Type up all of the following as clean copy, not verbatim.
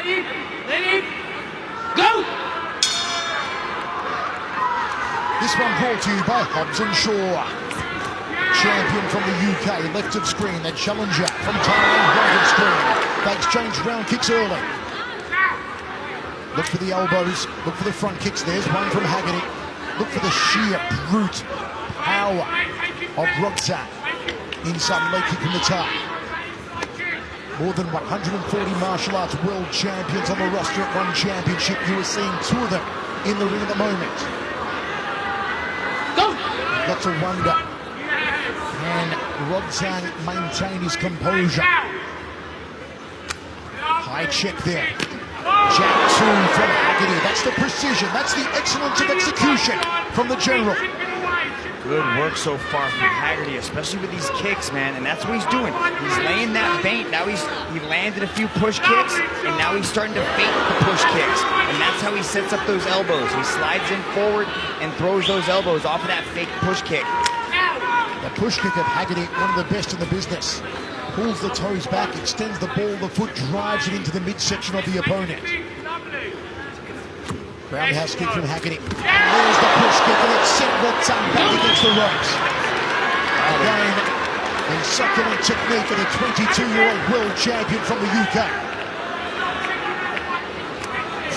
Ready, go! This one brought to you by Hobbs & Shaw. Champion from the UK, left of screen. The challenger from Thailand, right of screen. They exchange round kicks early. Look for the elbows, look for the front kicks. There's one from Haggerty. Look for the sheer brute power of Rodtang. Inside leg kick from the top. More than 140 martial arts world champions on the roster at one championship. You are seeing two of them in the ring at the moment. Go! Got to wonder, can Rodtang maintain his composure? High check there. Jab 2 from Haggerty. That's the precision, that's the excellence of execution from the general. Good work so far from Haggerty, especially with these kicks, man, and that's what he's doing. He's laying that bait. Now he landed a few push kicks, and now he's starting to fake the push kicks, and that's how he sets up those elbows. He slides in forward and throws those elbows off of that fake push kick. The push kick of Haggerty, one of the best in the business. Pulls the toes back, extends the ball, the foot drives it into the midsection of the opponent. Roundhouse kick from Haggerty. And there's the push kick, and it sent Rodtang back against the ropes. Again, the succulent technique of the 22-year-old world champion from the UK.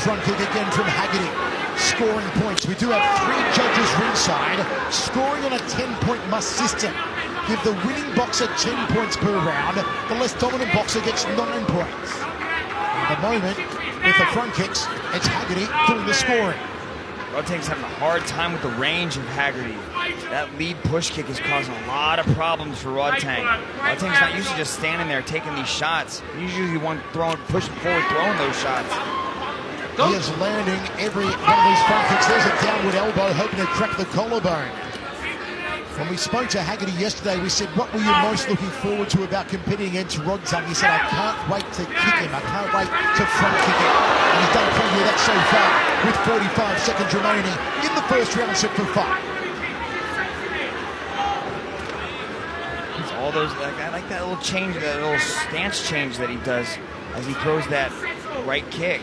Front kick again from Haggerty. Scoring points. We do have 3 judges ringside, scoring on a 10-point must system. Give the winning boxer 10 points per round. The less dominant boxer gets 9 points. At the moment, with the front kicks, it's Haggerty doing the scoring. Rodtang's having a hard time with the range of Haggerty. That lead push kick is causing a lot of problems for Rodtang. Rodtang's not used to just standing there taking these shots. He's usually one pushing forward, throwing those shots. He is landing every one of these front kicks. There's a downward elbow, hoping to crack the collarbone. When we spoke to Haggerty yesterday, we said, what were you most looking forward to about competing against Rodtang? He said, I can't wait to kick him. I can't wait to front kick him. And he's done plenty of that so far, with 45 seconds remaining in the first round, set for 5. All those, I like that little change, that little stance change that he does as he throws that right kick.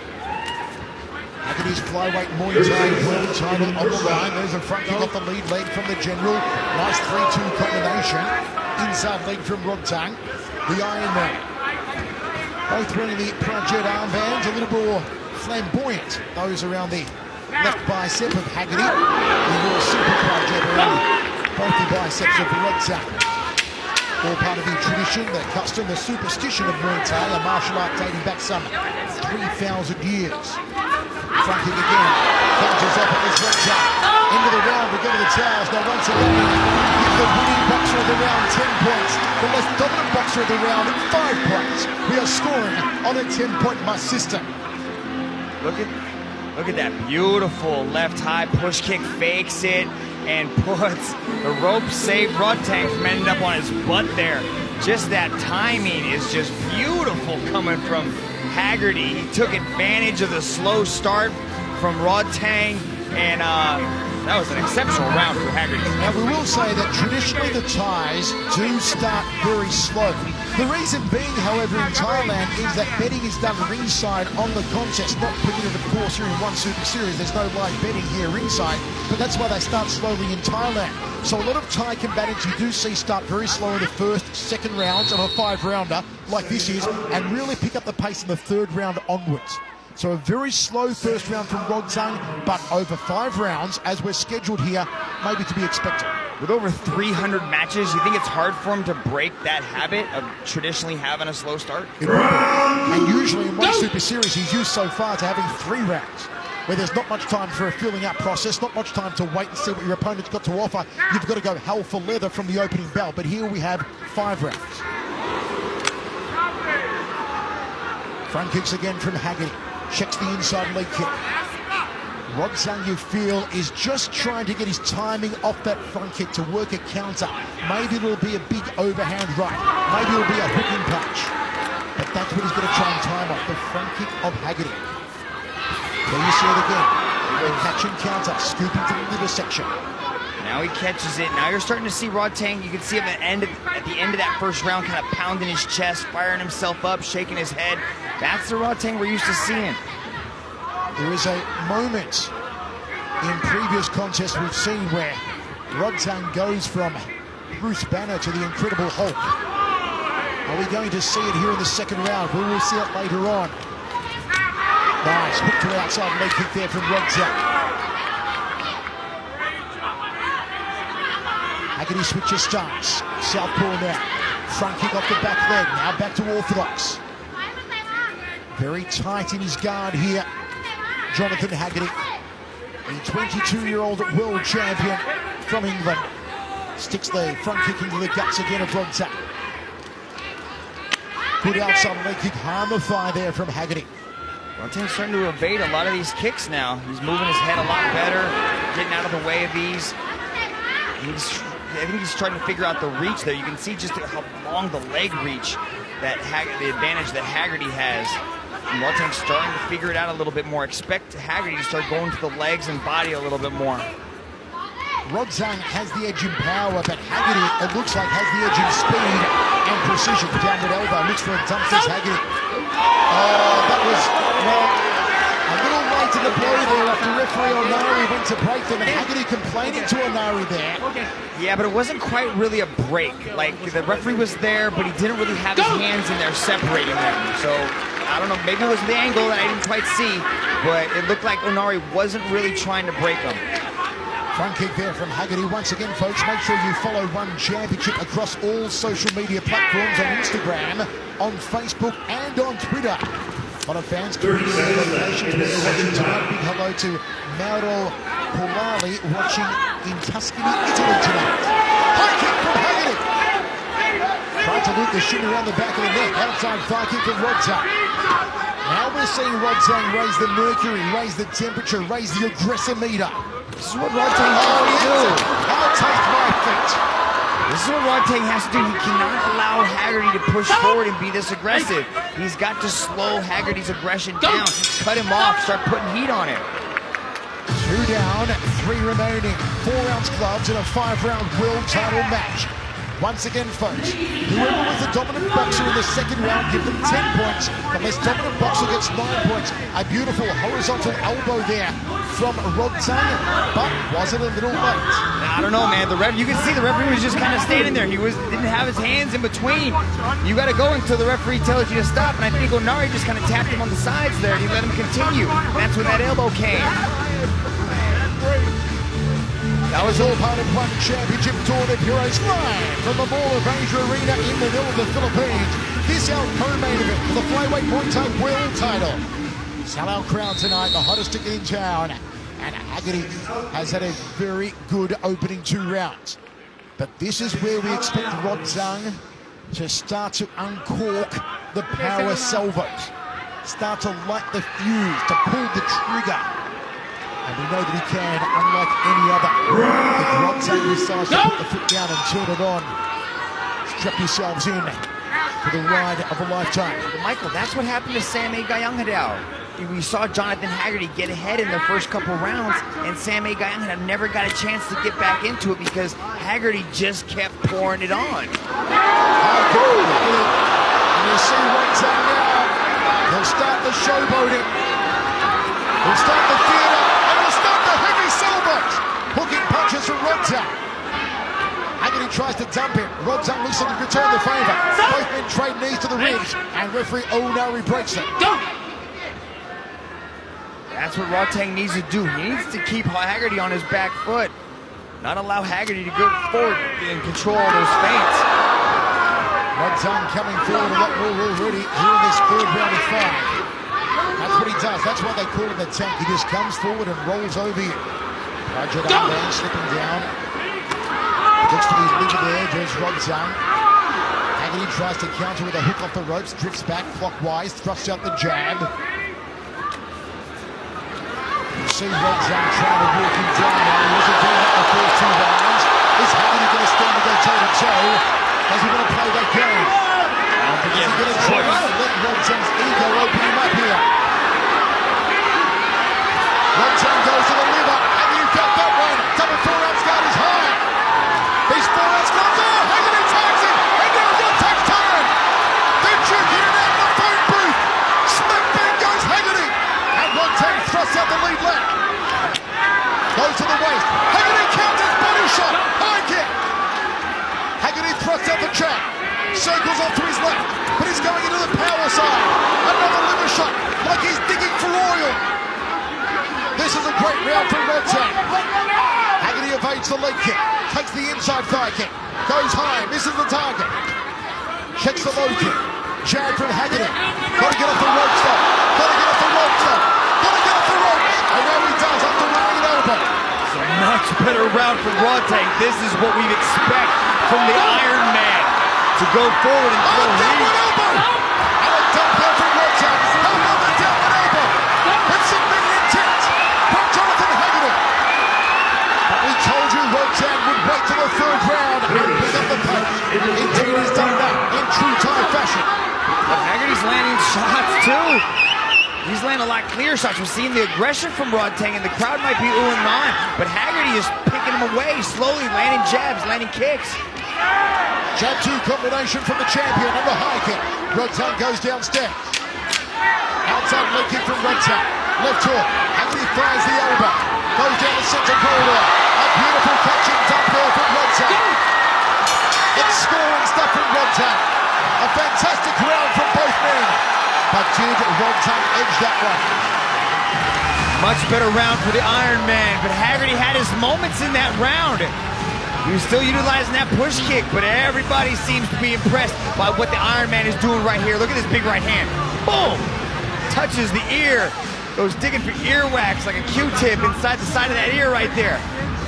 Haggerty's flyweight Muay Thai world title on the line. There's a front kick off the lead leg from the general. Nice 3-2 combination. Inside leg from Rodtang, the Iron Man. Both wearing the Project armbands, a little more flamboyant. Those around the left bicep of Haggerty. The more simple Project around both the biceps of Rodtang. All part of the tradition, the custom, the superstition of Muay Thai, a martial art dating back some 3,000 years. Front kick again, counters up at this Rodtang. End of the round, we go to the towers. Now once again, give the winning boxer of the round 10 points. The less dominant boxer of the round 5 points. We are scoring on a 10-point must system. Look at that beautiful left high push kick, fakes it, and puts the rope, saved Rodtang from ending up on his butt there. Just that timing is just beautiful coming from Haggerty. He took advantage of the slow start from Rodtang, and that was an exceptional round for Haggerty. Now we will say that traditionally the Thais do start very slow. The reason being, however, in Thailand is that betting is done ringside on the contest, not permitted, of course, here in One Super Series. There's no live betting here ringside, but that's why they start slowly in Thailand. So a lot of Thai combatants you do see start very slow in the first, second rounds of a 5-rounder like this is, and really pick up the pace in the 3rd round onwards. So a very slow first round from Rodtang, but over 5 rounds, as we're scheduled here, maybe to be expected. With over 300 matches, you think it's hard for him to break that habit of traditionally having a slow start? It will be. And usually in One Super Series, he's used so far to having 3 rounds, where there's not much time for a filling out process, not much time to wait and see what your opponent's got to offer. You've got to go hell for leather from the opening bell, but here we have 5 rounds. Front kicks again from Haggerty. Checks the inside leg kick. Rodtang, you feel, is just trying to get his timing off that front kick to work a counter. Maybe it'll be a big overhand right. Maybe it'll be a hooking punch. But that's what he's going to try and time off, the front kick of Haggerty. There you see it again. The catch and counter, scooping to the liver section. Now he catches it. Now you're starting to see Rodtang. You can see him at the end of that first round kind of pounding his chest, firing himself up, shaking his head, That's the Rodtang we're used to seeing. There is a moment in previous contests we've seen where Rodtang goes from Bruce Banner to the Incredible Hulk. Are we going to see it here in the second round? We will see it later on. Nice, hook to outside leg kick there from Rodtang. Haggerty switches stance. Southpaw now. Front kick off the back leg. Now back to orthodox. Very tight in his guard here, Jonathan Haggerty. The 22-year-old world champion from England. Sticks the front kick into the guts again of Rodtang. Good outside leg kick, harm the thigh there from Haggerty. Rodtang's starting to evade a lot of these kicks now. He's moving his head a lot better, getting out of the way of these. I think he's trying to figure out the reach there. You can see just how long the leg reach, the advantage that Haggerty has. And Rodtang's starting to figure it out a little bit more. Expect Haggerty to start going to the legs and body a little bit more. Rodtang has the edge in power, but Haggerty, it looks like, has the edge in speed and precision. Downward elbow, looks for a dump, says Haggerty. Oh, that was, well, a little late in the blow there after referee Onari went to break them, and Haggerty complaining to Onari there. Yeah, but it wasn't quite really a break. Like, the referee was there, but he didn't really have his hands in there separating them. So, I don't know, maybe it was the angle that I didn't quite see, but it looked like Onari wasn't really trying to break him. Front kick there from Haggerty. Once again, folks, make sure you follow One Championship across all social media platforms, on Instagram, on Facebook, and on Twitter. A lot of fans coming in the location to watching tonight. Big hello to Mauro Polali watching in Tuscany, Italy tonight. High kick from Haggerty. Tried to loop the shin around the back of the neck. Outside thigh kick from Rodtang. Now we're seeing Rodtang raise the mercury, raise the temperature, raise the aggressor meter. This is what Rodtang has to do. I'll take my feet. This is what Rodtang has to do. He cannot allow Haggerty to push forward and be this aggressive. He's got to slow Haggerty's aggression down, cut him off, start putting heat on him. 2 down, 3 remaining. 4-ounce gloves in a 5-round world title match. Once again, folks, whoever was the dominant boxer in the second round, give them 10 points. The less dominant boxer gets 9 points. A beautiful horizontal elbow there from Rodtang, but was it a little late? I don't know, man. You can see the referee was just kind of standing there. He didn't have his hands in between. You got to go until the referee tells you to stop. And I think Onari just kind of tapped him on the sides there, and he let him continue. That's when that elbow came. That was all part of One Championship Tour de Heroes live from the Mall of Asia Arena in Manila, the Philippines. This our co-main event for the flyweight Muay Thai world title. Sellout crowd tonight, the hottest ticket in town. And Haggerty has had a very good opening 2 rounds. But this is where we expect Rodtang to start to uncork the power salvos. Start to light the fuse, to pull the trigger. And we know that he can, unlike any other. If Rodtang decides to put the foot down and turn it on, strap yourselves in for the ride of a lifetime. Michael, that's what happened to Sam Gayangdao. We saw Jonathan Haggerty get ahead in the first couple rounds, and Sam Gayangdao never got a chance to get back into it because Haggerty just kept pouring it on. How good! And you see Rodtang now. He'll start the showboating. He'll start the theater. Salvos, hooking punches from Rodtang. Haggerty tries to dump him. Rodtang looks like he return the favour. Both men trade knees to the ribs, and referee Onari breaks it. That's what Rodtang needs to do. He needs to keep Haggerty on his back foot, not allow Haggerty to go forward and control those feints. Rodtang coming forward a lot more already here in this 3rd round of 5. That's what he does. That's why they call him the tank. He just comes forward and rolls over you. Roger down, slipping down. Looks for his liver there. There's Rodtang. Haggerty tries to counter with a hook off the ropes. Drifts back clockwise. Thrusts out the jab. You see Rodtang trying to walk him down now. He wasn't doing that the first 2 rounds. Is Haggerty going to stand to go toe-to-toe? Does he want to play that game? Is he going to try to let Rodtang's ego open him up here? Rodtang goes to the liver. Haggerty felt that one. Double 4-ounce guard is high. These 4-ounce guards are. Haggerty tags him. And now Rodtang's turn. They're checking it out in the phone booth. Baits the leg kick. Takes the inside thigh kick. Goes high. Misses the target. Checks the low kick. Jab from Haggerty. Got to get off the ropes though. Got to get off the ropes though. Got to get off the ropes. And now he does after running it over. It's a much better round from Rodtang. This is what we'd expect from the Iron Man. To go forward and throw downward elbow. And a dump there from Rodtang. How about the downward elbow? With some big intent from Jonathan Haggerty. But we told you Rodtang would wait till the third round and pick up the pace. Indeed, he's done that in true Thai fashion. But Haggerty's landing shots too. He's landing a lot clearer shots. We're seeing the aggression from Rodtang, and the crowd might be oohing on, but Haggerty is picking him away slowly, landing jabs, landing kicks. Jab 2 combination from the champion and the high kick. Rodtang goes downstairs. Outside leg kick from Rodtang. Left hook. Haggerty fires the elbow. Goes down the center corridor. A beautiful catching dump there from Rodtang. It's scoring stuff from Rodtang. A fantastic round from both men. But did Rodtang edge that one? Much better round for the Iron Man, but Haggerty had his moments in that round. He was still utilizing that push kick, but everybody seems to be impressed by what the Iron Man is doing right here. Look at this big right hand. Boom! Touches the ear. Goes digging for earwax like a Q-tip inside the side of that ear right there.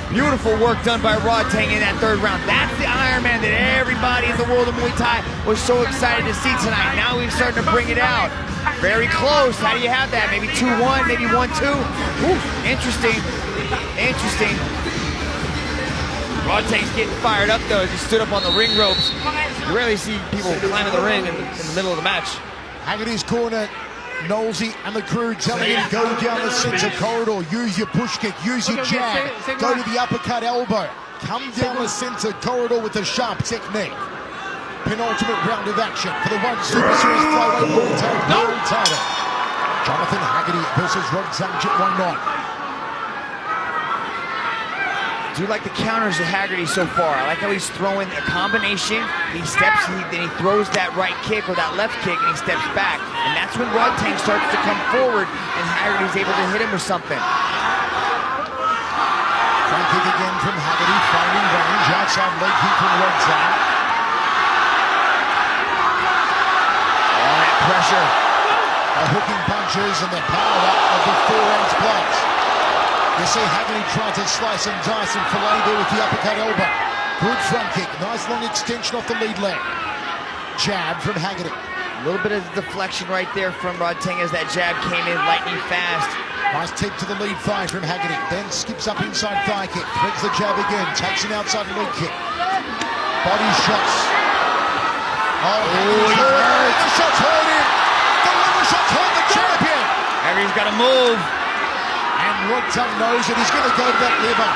Beautiful work done by Rodtang in that third round. That's the Iron Man that everybody in the world of Muay Thai was so excited to see tonight. Now we're starting to bring it out. Very close. How do you have that? Maybe 2-1, maybe 1-2. Ooh, interesting. Interesting. Rodtang's getting fired up though as he stood up on the ring ropes. You rarely see people climbing the ring in the middle of the match. Haggerty's corner, Knowlesy and the crew telling him go down the center corridor, use your push kick, use your jab, go to the uppercut elbow, come down the center corridor with a sharp technique. Penultimate round of action for the One Super Series flyweight Muay Thai world title. Jonathan Haggerty versus Rodtang Jitwangnon. Do you like the counters of Haggerty so far? I like how he's throwing a combination. He steps, then he throws that right kick or that left kick, and he steps back. And that's when Rodtang starts to come forward, and Haggerty's able to hit him with something. Front kick again from Haggerty, finding range. Outside leg kick from Rodtang. All that pressure. The hooking punches and the power up of the 4-ounce gloves. You see Haggerty trying to slice and dice and fillet there with the uppercut elbow. Good front kick. Nice long extension off the lead leg. Jab from Haggerty. A little bit of deflection right there from Rodtang as that jab came in lightning fast. Nice tip to the lead thigh from Haggerty. Then skips up inside thigh kick. Threads the jab again. Takes an outside leg kick. Body shots. Oh, Haggerty's hurt. The shots hurt him. The liver shots hurt the champion. Haggerty's got to move. And Rodtang knows that he's going to go to that liver.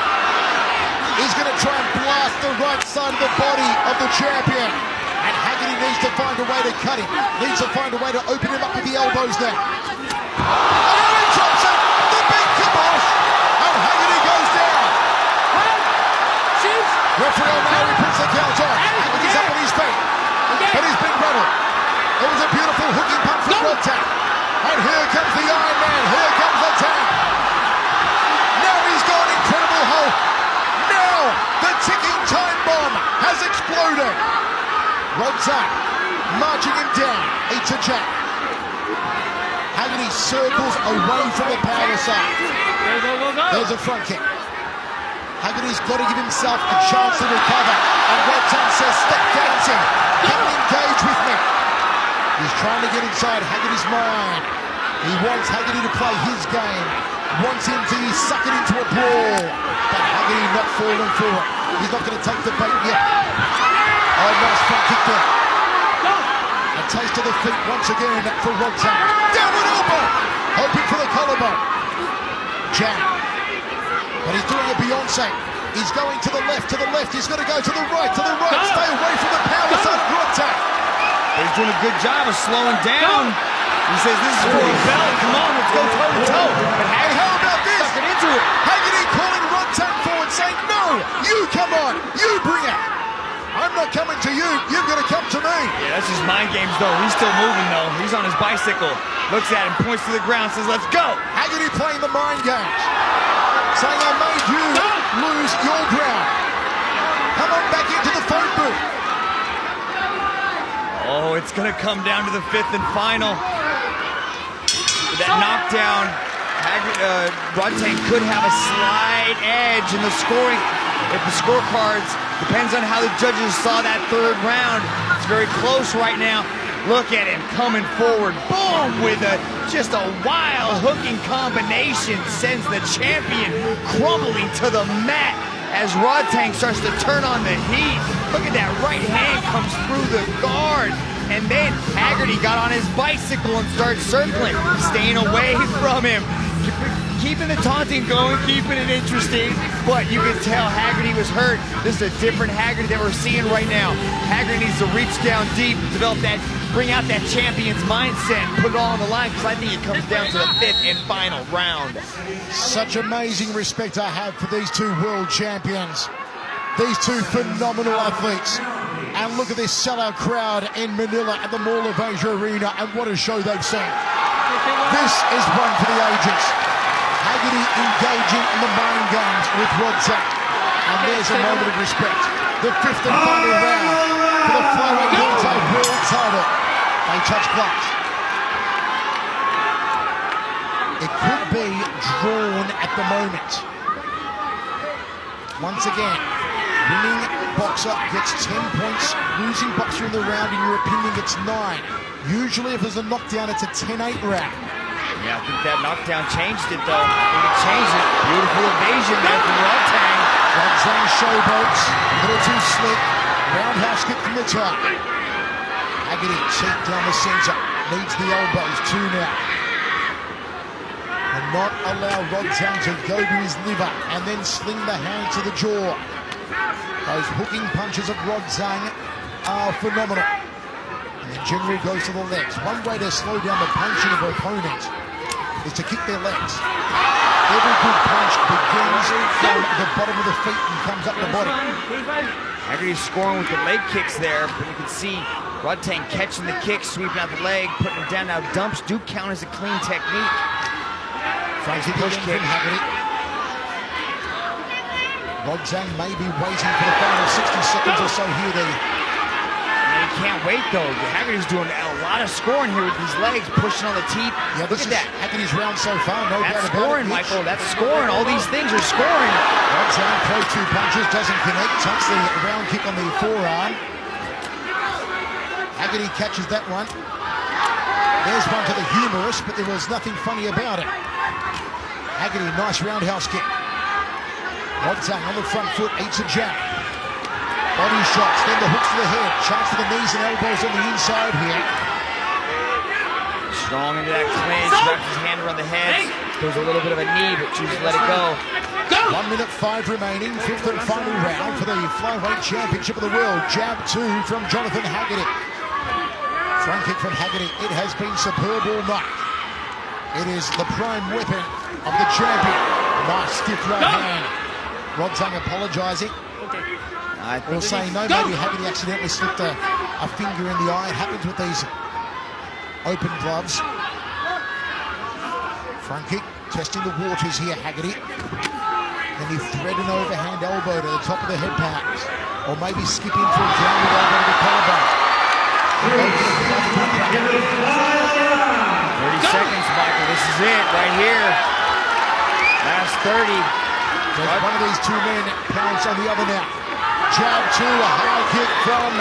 He's going to try and blast the right side of the body of the champion. And Haggerty needs to find a way to cut him. Needs to find a way to open him up with the elbows now. And he drops it. The big kibosh. And Haggerty goes down. Referee O'Malley puts the count on. Haggerty's up on his feet. But he's been rattled. It was a beautiful hooking punch from Rodtang. And here comes the Iron Man. Here comes the tank. The ticking time bomb has exploded. Rodtang marching him down, eats a jab. Haggerty circles away from the power side. There's a front kick. Haggerty's got to give himself a chance to recover. And Rodtang says, step dancing. Come and engage with me. He's trying to get inside Haggerty's mind. He wants Haggerty to play his game. Wants him to suck it into a brawl. But Haggerty not falling for it. He's not going to take the bait yet. Oh, nice front kick there. A taste of the feet once again for Rodtang. Downward elbow. Hoping for the collarbone. Jab. But he's doing a Beyonce. He's going to the left, to the left. He's got to go to the right, to the right. Stay away from the power side of Rodtang. He's doing a good job of slowing down. He says this is for a belt. Come on, let's go toe to toe. But hey, how about this? Sucking into it. Haggerty calling Rodtang forward, saying, no, you come on, you bring it. I'm not coming to you, you've got to come to me. Yeah, that's just mind games, though. He's still moving, though. He's on his bicycle. Looks at him, points to the ground, says, let's go. Haggerty playing the mind games. Saying, I made you lose your ground. Come on back into the phone booth. Oh, it's going to come down to the fifth and final. With that knockdown, Rodtang could have a slight edge in the scoring. If the scorecards, depends on how the judges saw that third round. It's very close right now. Look at him coming forward. Boom! With just a wild hooking combination sends the champion crumbling to the mat as Rodtang starts to turn on the heat. Look at that right hand comes through the guard. And then Haggerty got on his bicycle and started circling, staying away from him. Keeping the taunting going, keeping it interesting, but you can tell Haggerty was hurt. This is a different Haggerty that we're seeing right now. Haggerty needs to reach down deep, develop that, bring out that champion's mindset, put it all on the line, because I think it comes down to the fifth and final round. Such amazing respect I have for these two world champions. These two phenomenal athletes. And look at this sellout crowd in Manila at the Mall of Asia Arena, and what a show they've seen. This is one for the ages. Haggerty engaging in the mind games with Rodtang. And there's a moment of respect. The fifth and final round for the flyweight welterweight world title. They touch glass. It could be drawn at the moment. Once again, winning boxer gets 10 points. Losing boxer in the round, in your opinion, gets 9. Usually if there's a knockdown, it's a 10-8 round. Yeah, I think that knockdown changed it, though. I think it changed it. Beautiful evasion there from Rodtang. Rodtang showboats, a little too slick. Roundhouse kick from the top. Haggerty cheek down the center. Needs the elbows, 2 now. And not allow Rodtang to go to his liver and then sling the hand to the jaw. Those hooking punches of Rodtang are phenomenal. And the general goes to the legs. One way to slow down the punching of opponent is to kick their legs. Every good punch begins from the bottom of the feet and comes up the body. Haggerty's scoring with the leg kicks there, but you can see Rodtang catching the kick, sweeping out the leg, putting it down. Now dumps do count as a clean technique. Frankie push kick. Haggerty. Rodtang may be waiting for the final 60 seconds or so here. He can't wait, though. Haggerty's doing a lot of scoring here with these legs, pushing on the teeth. Yeah, look at that. Haggerty's round so far, no doubt about it. That's scoring, Michael. That's scoring. All these things are scoring. Rodtang throws 2 punches, doesn't connect, tucks the round kick on the forearm. Haggerty catches that one. There's one to the humerus, but there was nothing funny about it. Haggerty, nice roundhouse kick. Rodtang on the front foot, eats a jab. Body shots, then the hooks to the head. Chance for the knees and elbows on the inside here. Strong into that clinch, wraps his hand around the head. Throws a little bit of a knee, but chooses to let it go. 1 minute 5 remaining, fifth and final round for the flyweight championship of the world. Jab 2 from Jonathan Haggerty. Front kick from Haggerty. It has been superb all night. It is the prime weapon of the champion. Nice stiff right hand. Rodtang apologising. Or saying no, maybe Haggerty accidentally slipped a finger in the eye. It happens with these open gloves. Front kick, testing the waters here, Haggerty. Then he thread an overhand elbow to the top of the head pads. Or maybe skip in for a downward elbow to the collarbone. 30 seconds, Michael. This is it right here. Last 30. There's one of these 2 men pounds on the other now. Jab 2, a high kick from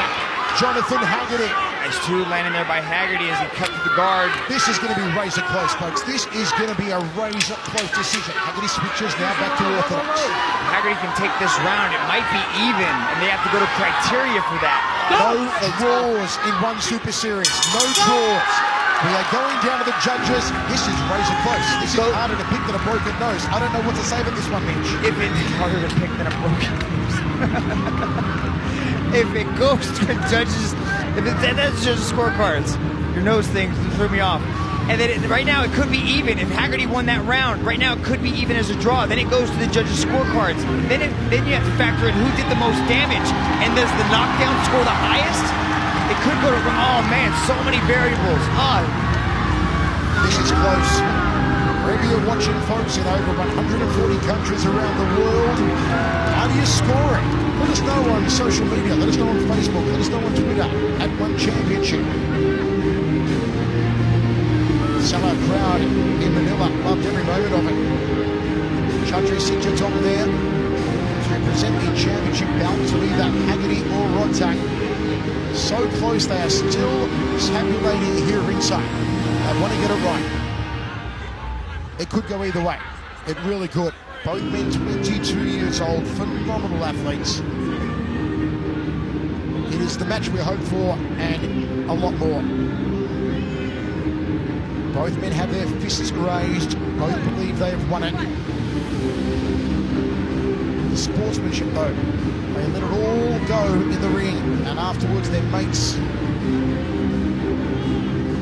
Jonathan Haggerty. Nice 2 landing there by Haggerty as he cut to the guard. This is going to be razor close, folks. This is going to be a razor close decision. Haggerty switches now back to orthodox. Haggerty can take this round. It might be even, and they have to go to criteria for that. No draws in one super series. No draws. We are going down to the judges. This is razor close. This is harder to pick than a broken nose. I don't know what to say about this one, Mitch. If it's harder to pick than a broken nose. If it goes to the judges, that's just scorecards. Your nose thing threw me off. And then right now it could be even. If Haggerty won that round, right now it could be even as a draw. Then it goes to the judges' scorecards. Then you have to factor in who did the most damage. And does the knockdown score the highest? It could go to, oh man, so many variables. This is close. Review watching, folks, in over 140 countries around the world. How do you score it? Let us know on social media. Let us know on Facebook. Let us know on Twitter at One Championship. Sellout crowd in Manila loved every moment of it. Chandri Sitchatong there to present the championship bout to either Haggerty or Rodtang. So close, they are still tabulating here ringside. They want to get it right. It could go either way. It really could. Both men 22 years old, phenomenal athletes. It is the match we hope for and a lot more. Both men have their fists raised. Both believe they have won it. The sportsmanship, though, they let it all go in the ring, and afterwards they're mates.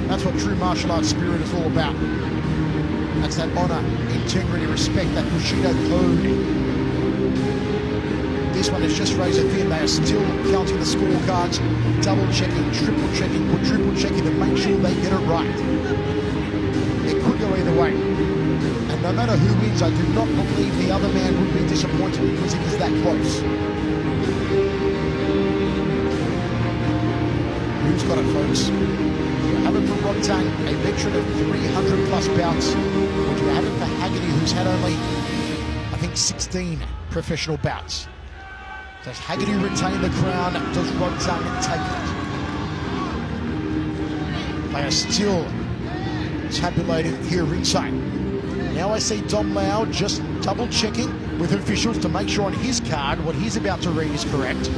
That's what true martial arts spirit is all about. That's that honor, integrity, respect, that Bushido code. This one is just razor thin. They are still counting the scorecards, double checking, triple checking, quadruple checking to make sure they get it right. It could go either way. And no matter who wins, I do not believe the other man would be disappointed because it is that close. Who's got it, folks? Do you have it for Rodtang, a veteran of 300 plus bouts? Or do you have it for Haggerty, who's had only, I think, 16 professional bouts? Does Haggerty retain the crown? Does Rodtang take it? They are still tabulating here ringside. Now I see Dom Lau just double checking with officials to make sure on his card what he's about to read is correct.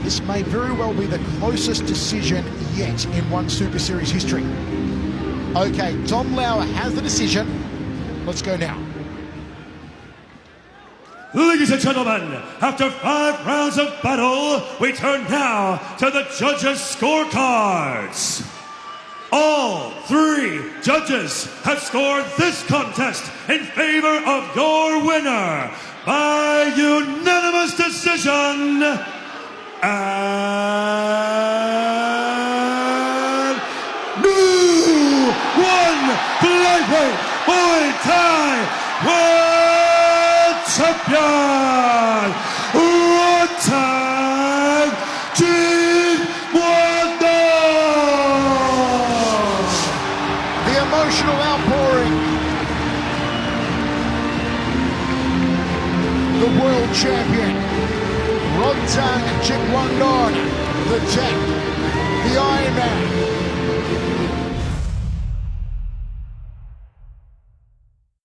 This may very well be the closest decision yet in One Super Series history. Okay, Dom Lau has the decision. Let's go now. Ladies and gentlemen, after 5 rounds of battle, we turn now to the judges' scorecards. All 3 judges have scored this contest in favor of your winner by unanimous decision. And new flyweight Muay Thai World Champion, Rodtang The emotional outpouring. The world champion, Rodtang Jigwandon, the Tech, the Iron Man.